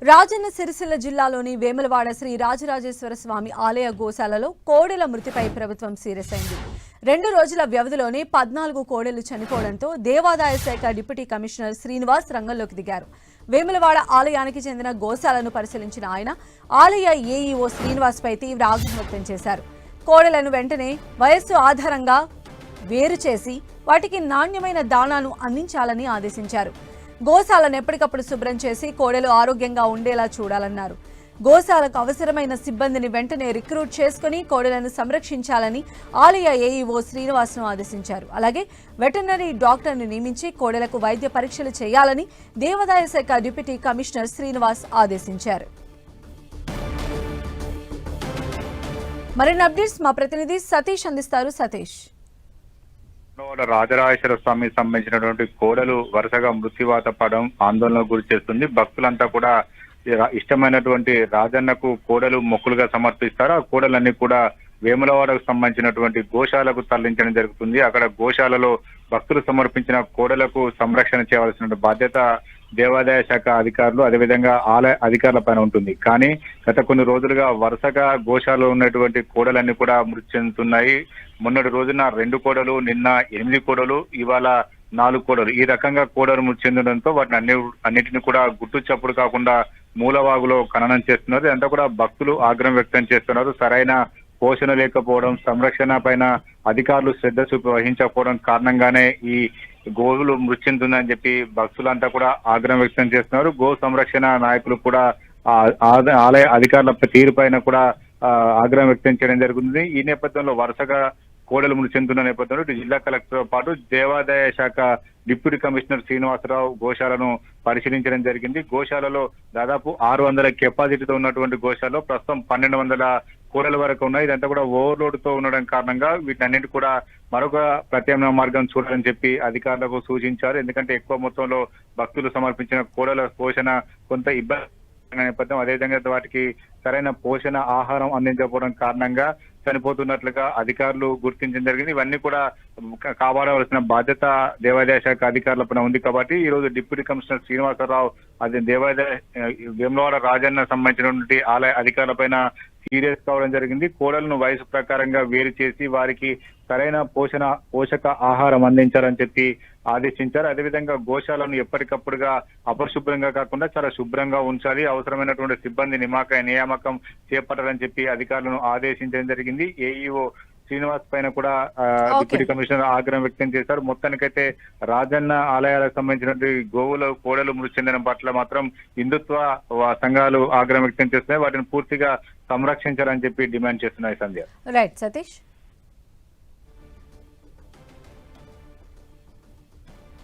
రాజన్న సిరిసిల్ల జిల్లాలోని వేములవాడ శ్రీ రాజరాజేశ్వర స్వామి ఆలయ గోశాలలో కోడెల మృతిపై ప్రభుత్వం సీరియస్ అయింది. 2 రోజుల వ్యవధిలోనే 14 కోడెలు చనిపోవడంతో దేవాదాయ శాఖ డిప్యూటీ కమిషనర్ శ్రీనివాస్ రంగంలోకి దిగారు. వేములవాడ ఆలయానికి చెందిన గోశాలను పరిశీలించిన ఆయన ఆలయ ఏఈఓ శ్రీనివాస్ పై తీవ్ర ఆగ్రహం వ్యక్తం చేశారు. కోడెలను వెంటనే వయస్సు ఆధారంగా వేరు చేసి వాటికి నాణ్యమైన దాణాను అందించాలని ఆదేశించారు. గోశాలను ఎప్పటికప్పుడు శుభ్రం చేసి కోడెలు ఆరోగ్యంగా ఉండేలా చూడాలన్నారు. గోశాలకు అవసరమైన సిబ్బందిని వెంటనే రిక్రూట్ చేసుకుని కోడెలను సంరక్షించాలని ఆలయ ఏఈఓ శ్రీనివాస్ను ఆదేశించారు. అలాగే వెటర్నరీ డాక్టర్ను నియమించి కోడెలకు వైద్య పరీక్షలు చేయాలని దేవాదాయ శాఖ డిప్యూటీ కమిషనర్ శ్రీనివాస్ ఆదేశించారు. మరిన్ని అప్డేట్స్ మా ప్రతినిధి సతీష్ అందిస్తారు. సతీష్, రాజరాజేశ్వర స్వామికి సంబంధించినటువంటి కోడలు వరుసగా మృత్యువాత పడడం ఆందోళనకు గురి చేస్తుంది. భక్తులంతా కూడా ఇష్టమైనటువంటి రాజన్నకు కోడలు మొక్కులుగా సమర్పిస్తారు. ఆ కోడలన్నీ కూడా వేములవాడకు సంబంధించినటువంటి గోశాలకు తరలించడం జరుగుతుంది. అక్కడ గోశాలలో భక్తులు సమర్పించిన కోడలకు సంరక్షణ చేయవలసిన బాధ్యత దేవాదాయ శాఖ అధికారులు అదేవిధంగా ఆలయ అధికారుల పైన ఉంటుంది. కానీ గత కొన్ని రోజులుగా వరుసగా గోశాలలో ఉన్నటువంటి కోడలన్నీ కూడా మృతి చెందుతున్నాయి. మొన్నటి రోజున 2 కోడలు, నిన్న 8 కోడలు, ఇవాళ 4 కోడలు, ఈ రకంగా కోడలు మృతి చెందడంతో వాటిని అన్నిటిని కూడా గుట్టు చప్పుడు కాకుండా మూలవాగులో ఖననం చేస్తున్నారు. ఇదంతా కూడా భక్తులు ఆగ్రహం వ్యక్తం చేస్తున్నారు. సరైన పోషణ లేకపోవడం, సంరక్షణ పైన అధికారులు శ్రద్ధ చూపి వహించకపోవడం కారణంగానే ఈ గోవులు మృతి చెందుతుందని చెప్పి భక్తులంతా కూడా ఆగ్రహం వ్యక్తం చేస్తున్నారు. గో సంరక్షణ నాయకులు కూడా ఆలయ అధికారుల తీరు పైన కూడా ఆగ్రహం వ్యక్తం చేయడం జరుగుతుంది. ఈ నేపథ్యంలో వరుసగా కోడలు మృతి చెందుతున్న నేపథ్యంలో జిల్లా కలెక్టర్ పాటు దేవాదాయ శాఖ డిప్యూటీ కమిషనర్ శ్రీనివాసరావు గోశాలను పరిశీలించడం జరిగింది. గోశాలలో దాదాపు 600 కెపాసిటీతో ఉన్నటువంటి గోశాలలో ప్రస్తుతం 1200 కోడల వరకు ఉన్నాయి. ఇదంతా కూడా ఓవర్లోడ్ తో ఉండడం కారణంగా వీటన్నిటి కూడా మరొక ప్రత్యామ్నాయ మార్గం చూడాలని చెప్పి అధికారులకు సూచించారు. ఎందుకంటే ఎక్కువ మొత్తంలో భక్తులు సమర్పించిన కోడల పోషణ కొంత ఇబ్బంది నేపథ్యం, అదేవిధంగా వాటికి సరైన పోషణ ఆహారం అందించకపోవడం కారణంగా చనిపోతున్నట్లుగా అధికారులు గుర్తించడం జరిగింది. ఇవన్నీ కూడా కాపాడవలసిన బాధ్యత దేవాదాయ శాఖ అధికారులపైన ఉంది. కాబట్టి ఈ రోజు డిప్యూటీ కమిషనర్ శ్రీనివాసరావు అదే దేవాదాయ వేములవాడ రాజన్న సంబంధించినటువంటి ఆలయ అధికారులపైన సీరియస్ కావడం జరిగింది. కోడలను వయసు ప్రకారంగా వేరు చేసి వారికి సరైన పోషక ఆహారం అందించాలని చెప్పి ఆదేశించారు. అదేవిధంగా గోశాలను ఎప్పటికప్పుడుగా అపరిశుభ్రంగా కాకుండా చాలా శుభ్రంగా ఉంచాలి, అవసరమైనటువంటి సిబ్బంది నియామకం చేపట్టాలని చెప్పి అధికారులను ఆదేశించడం జరిగింది. ఏఈఓ శ్రీనివాస్ పైన కూడా డిప్యూటీ కమిషనర్ ఆగ్రహం వ్యక్తం చేశారు. మొత్తానికైతే రాజన్న ఆలయాలకు సంబంధించినటువంటి గోవులు కోడలు మృతి చెందడం పట్ల మాత్రం హిందుత్వ సంఘాలు ఆగ్రహం వ్యక్తం చేస్తున్నాయి. వాటిని పూర్తిగా సంరక్షించాలని చెప్పి డిమాండ్ చేస్తున్నాయి. సంధ్య. రైట్ సతీష్.